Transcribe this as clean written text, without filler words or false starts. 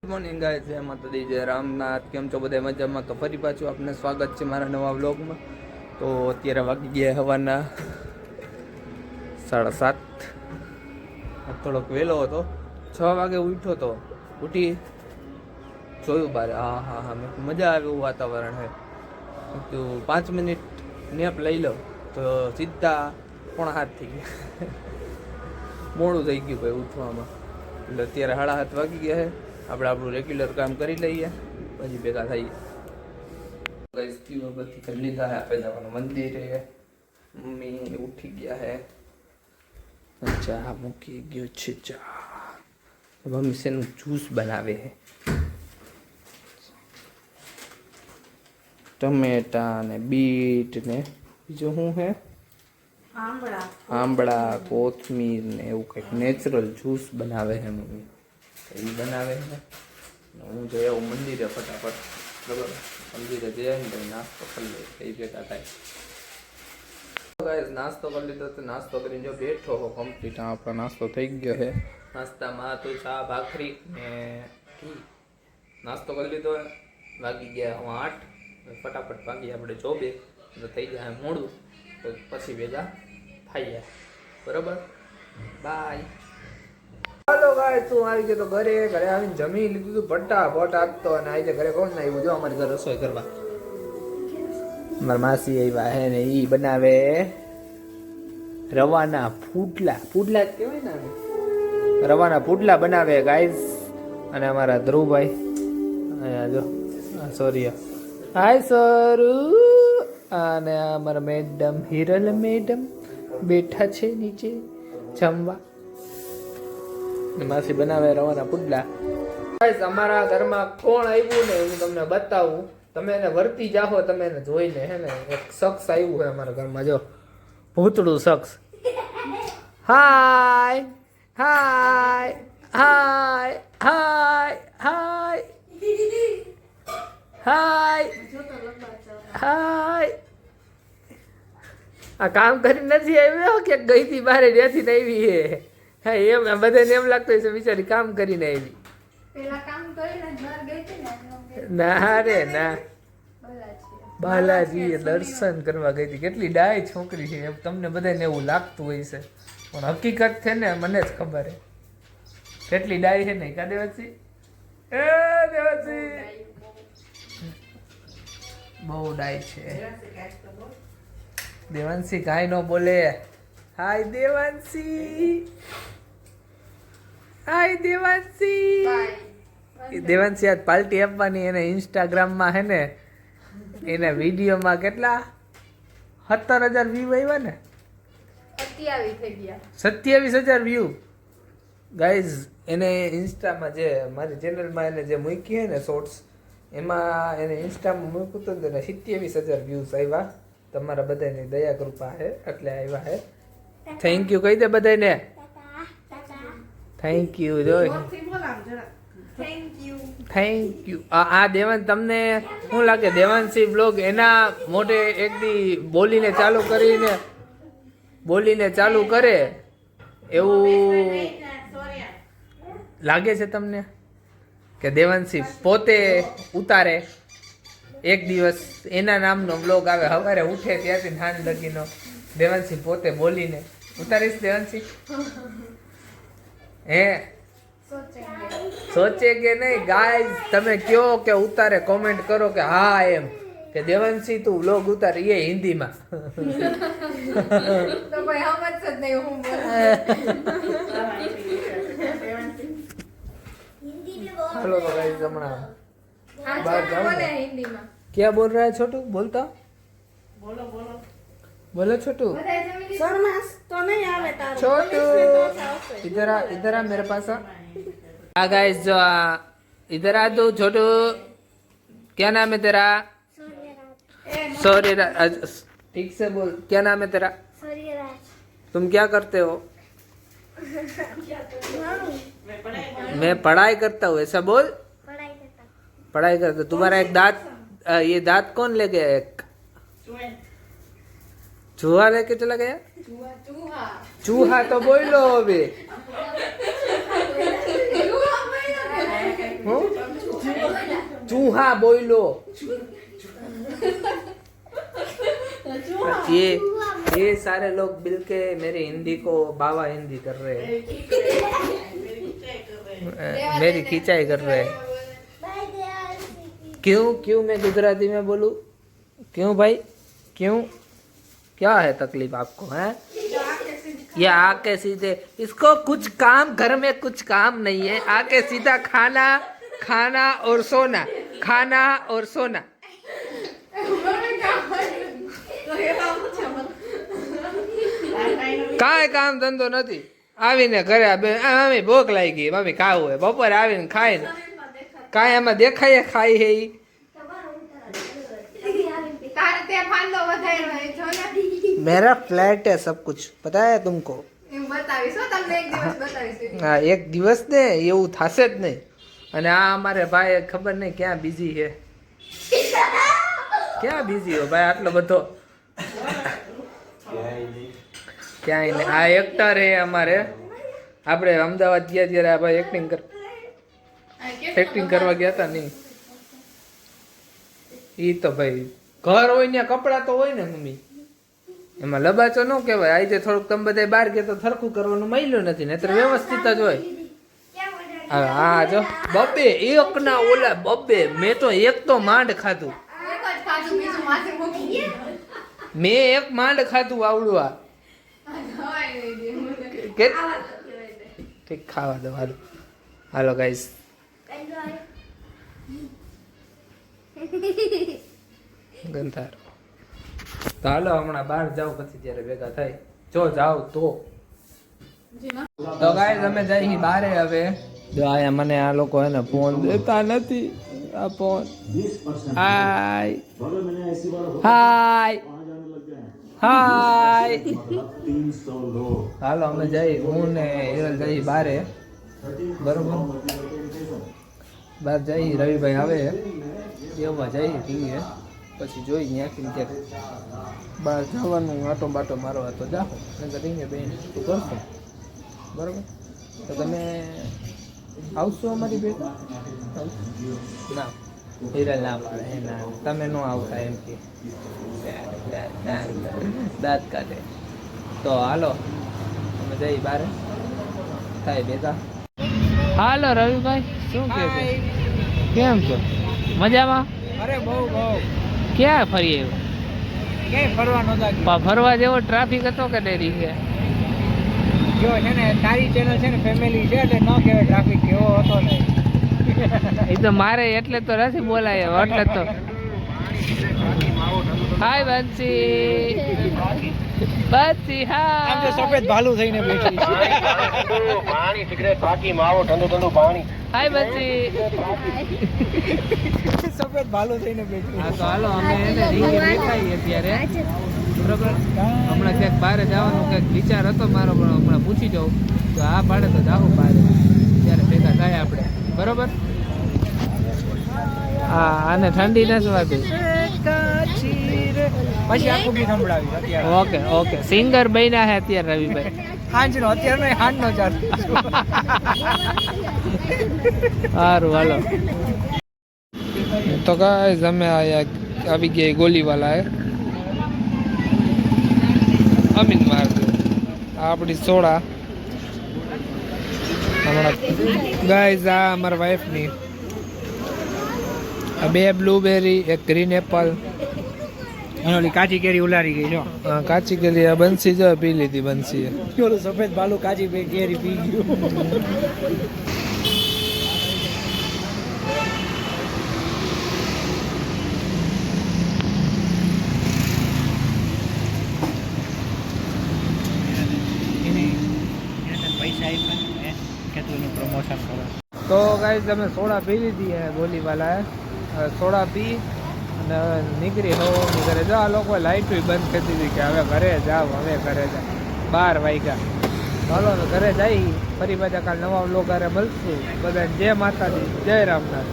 Good morning guys, જય માતાજી, જય રામનાથ. કેમ છો બધા મજામાં? તો ફરી પાછું આપને સ્વાગત છે મારા નવા વ્લોગમાં. તો અત્યારે વાગી ગયા હવાના 7:30. થોડોક વહેલો હતો, 6 વાગે ઉઠ્યો તો. ઉઠી જોયું બારે, હા મેં મજા આવે એવું વાતાવરણ છે. તો 5 મિનિટ નેપ લઈ લો તો સીધા 6:30 થઈ ગયા. મોડું થઈ ગયું ભાઈ ઉઠવામાં. એટલે અત્યારે 7:30 વાગી ગયા છે. આપણે આપણું રેગ્યુલર કામ કરી લઈએ પછી ભેગા થઈએ. ગાઈસ દીવાબત્તી કરી લીધા છે. આપણે જવાનું મંદિરે. મમ્મી ઉઠી ગયા છે. ચા મૂકી ગયો છે. ચા મમ્મી શેનું જ્યુસ બનાવે છે. ટમેટા ને બીટ ને બીજું શું છે, આંબળા, કોથમીર ને એવું કંઈક નેચરલ જ્યુસ બનાવે છે મમ્મી. એ બનાવે છે. હું જઈ આવું મંદિરે ફટાફટ. બરાબર, મંદિરે જઈએ ને નાસ્તો કરી લે એ ભેગા થાય. નાસ્તો કરી લીધો તો નાસ્તો કરીને જો બેઠો હો કમ્પ્લીટ. આપણો નાસ્તો થઈ ગયો છે. નાસ્તામાં તો ચા ભાખરી ને ઘી. નાસ્તો કરી લીધો. વાગી ગયા 8. ફટાફટ ભાગી આપણે જોબે તો થઈ જાય મોડું. તો પછી ભેગા થઈ જાય. બરાબર, બાય. હાલો ગાય, તું આવી ગયો તો ઘરે આવીને જમી લીધું તું ફટાફટ આપતો. અને આજે ઘરે કોણ ના આવ્યું? જો અમારે ઘરે રસોઈ કરવા મારા માસી આવ્યા હે ને ઈ બનાવે રવાના પુડલા. પુડલા જ કહેવાય ને, રવાના પુડલા બનાવે ગાઈઝ. અને અમારા ધ્રુવભાઈ અહીંયા જો સોરી, હાય સોરુ. અને અમારા મેડમ હિરલ મેડમ બેઠા છે નીચે જમવા. માસી બનાવે રવાના પુડલા. અમારા ઘરમાં કોણ આવ્યું ને હું તમને બતાવું. તમે એને વર્તી જાહો, તમે એને જોઈને. હે ને એક શખ્સ આવ્યું છે અમારા ઘરમાં. જો ભૂતળું શખ્સ. હાય હાય હાય હાય હાય હાય હાય. આ કામ કરી નથી આવ્યો કે ગઈ થી બારે ત્યાંથી આવી હે? હા, એમ બધાને એમ લાગતું હશે બિચારી કામ કરીને આવી. ના રે ના, બાલાજી દર્શન કરવા ગઈ હતી. કેટલી ડાય છોકરી છે એમ તમને બધાને એવું લાગતું હોય છે, પણ હકીકત છે ને મને જ ખબર છે કેટલી ડાય છે. નહીં કા દેવાસી? એ દેવાસી બહુ ડાય છે. દેવાંશી કાંઈ ન બોલે. હાય દેવાંશી, હાય દેવાંશી. દેવાંશી આજ પાર્ટી આપવાની. એને ઇન્સ્ટાગ્રામમાં હે ને એના વિડીયોમાં કેટલા 17,000 વ્યૂ આવ્યા ને, 27,000 વ્યૂ ગાઈઝ. એને ઇન્સ્ટામાં જે મારી ચેનલમાં એને જે મૂકી હે ને શોર્ટ્સ, એમાં એને ઇન્સ્ટામાં મૂક્યું હતું ને 27,000 વ્યૂઝ આવ્યા. તમારા બધાની દયા કૃપા છે એટલે આવ્યા હે. થેન્ક યુ કહી દે બધાને. Thank you. જોઈ થેન્ક યુ. આ દેવાન તમને શું લાગે? દેવાંશી બ્લોગ એના મોઢે એક દી બોલીને ચાલુ કરે એવું લાગે છે તમને? કે દેવાંશી પોતે ઉતારે એક દિવસ એના નામનો બ્લોગ આવે, સવારે ઉઠે ત્યાંથી સાંજ લગીનો દેવાંશી પોતે બોલીને ઉતારીશ? દેવાંશી હે સોચે કે નહીં? ગાઈઝ તમે કયો કે ઉતારે, કોમેન્ટ કરો કે હા એમ કે દેવાંશી તું વ્લોગ ઉતાર. એ હિન્દીમાં. हेलो तो गाइस, हमारा बाहर जाओ। क्या बोल रहा है छोटू? बोलता बोलो छोटू। छोटू इधर आ मेरे पास आ। गाइस जो इधर आ तू छोटू। क्या नाम है तेरा? सूर्यराज। ठीक से बोल, क्या नाम है तेरा? सूर्यराज। तुम क्या करते हो? मैं पढ़ाई करता हूँ। ऐसा बोल, पढ़ाई करता। तुम्हारा एक दांत, ये दांत कौन ले गया? एक चूहा लेके चला गया। चूहा तो बोलो अभी। चूहा बोलो। ये सारे लोग मिलके मेरी हिंदी को बाबा हिंदी कर रहे हैं, मेरी खिंचाई कर रहे हैं। क्यों मैं गुजराती में बोलूं? क्यों भाई, क्यों? क्या है तकलीफ आपको? है ये आके सीधे, इसको कुछ काम, घर में कुछ काम नहीं है, आके सीधा खाना खाना और सोना, खाना और सोना। કાંઈ કામ ધંધો નથી. આવીને ઘરે મમ્મી ભૂખ લાગી, મમ્મી ખાવું હોય, બપોરે આવીને ખાઈને કાંઈ આમાં દેખાય ખાઈ હે ઈ? मेरा फ्लैट है, सब कुछ पता है तुमको? हाँ, एक दिवस ने એવું થશે જ નહીં. અને આ અમારે ભાઈ ખબર નહીં ક્યાં બિઝી છે. ક્યાં બિઝી હો ભાઈ આટલો બધો? ક્યાંય નહીં. આ એક્ટર હે અમારે. આપણે અમદાવાદ ગયા ત્યારે આ ભાઈ એક્ટિંગ કરવા ગયા હતા નહીં. ઈ તો ભાઈ ઘર હોય ને કપડા તો હોય ને મમ્મી, એમાં લબાચો ન કહેવાય. આજે થોડુંક તમે બધા બહાર ગયા તો થરખું કરવાનું મળ્યું નથી, નહીતર વ્યવસ્થિત જ હોય. હા જો બબ્બે એક ના ઓલા બબ્બે, મેં તો એક તો માંડ ખાધું, મેં એક માંડ ખાધું આવડું. આ ઠીક ખાવા દો. હાલો હાલો ગાઈસ, ગંધાર તો હાલો હમણાં બહાર જાવ પછી ત્યારે ભેગા થાય. જો જાવ તો ગાઈસ અમે જઈ બારે. હવે જો આયા મને આ લોકો હે ને ફોન દેતા નથી. આ ફોન હાય હાય હાય. હાલો અમે જઈ, હું ને હિરલ જઈ બારે, બરોબર? બહાર જઈ, રવિભાઈ આવે એવા જઈ ટીવીએ, પછી જોઈ ત્યાંથી ક્યાંક બહાર જવાનું આટો બાટો મારવા તો જાઓ, નકર રીંગે બેન તું કરશો, બરોબર? તો તમે આવશો અમારી ભેગા? ના, હિરલ ના પાડે, ના તમે ન આવતા એમ કે દાંત કાઢે. તો હાલો અમે જઈ બારે, થાય ભેગા. હાલો રવિભાઈ, શું કે છે? કેમ છો? મજામાં? અરે બહુ ક્યાં ફરી આવ્યો? ક્યાંય ફરવા નહોતા. ફરવા જેવો ટ્રાફિક હતો કે ડેરી છે? જો છે ને તારી ચેનલ છે ને ફેમિલી છે એટલે ન કહેવાય ટ્રાફિક કેવો હતો ને. એ તો મારે એટલે તો નથી બોલાય એટલે તો. હાય બંસી, બંસી હા. આમ તો સફેદ ભાલુ થઈને બેઠી છે. પાણી સિગરેટ બાકી માવો ઠંડુ ઠંડુ પાણી. હાય બંસી. સફેદ ભાલુ થઈને બેઠી. હા તો હાલો અમે એને રીંગે દેખાઈએ અત્યારે, બરોબર? હમણાં ક્યાંક બહાર જવાનો કંઈક વિચાર હતો મારો, પણ હમણાં પૂછી જાઉં તો આ પાડે તો જાવું બહાર, ત્યારે ભેગા થાય આપણે, બરોબર? હા, આને ઠંડી નથી વાગી. પછી આખું ગીત સંભળાવી અત્યારે. ઓકે ઓકે, સિંગર બન્યા છે અત્યારે રવિભાઈ. હાંજનો અત્યારે નહીં, હાંજનો ચાલુ. સારું હાલો. તો ગાઈસ અમે આવી ગયા ગોલીવાલા હે અમીન માર્ગ. આપણી સોડા હમણાં ગાઈસ, આ અમારા વાઈફની. બે બ્લુબેરી, એક ગ્રીન એપલ, અને ઓલી કાચી કેરી ઉલારી ગઈ જો. કાચી કેરી. આ બંસી જો પી લીધી બંસી. ઓલું સફેદ ભાલુ કાચી કેરી પી ગયું. તો ગાઈસ તમે સોડા પી લીધી હે ગોલીવાલા હે. સોડા પી અને નીકળી હવાની ઘરે. જો આ લોકો લાઇટ બંધ કરી દીધી કે હવે ઘરે જાવ, હવે ઘરે જાવ. 12 વાગ્યા. ચાલો ઘરે જઈ, ફરી પાછા કાલ નવા લોકો મળશું. બધાને જય માતાજી, જય રામનાથ.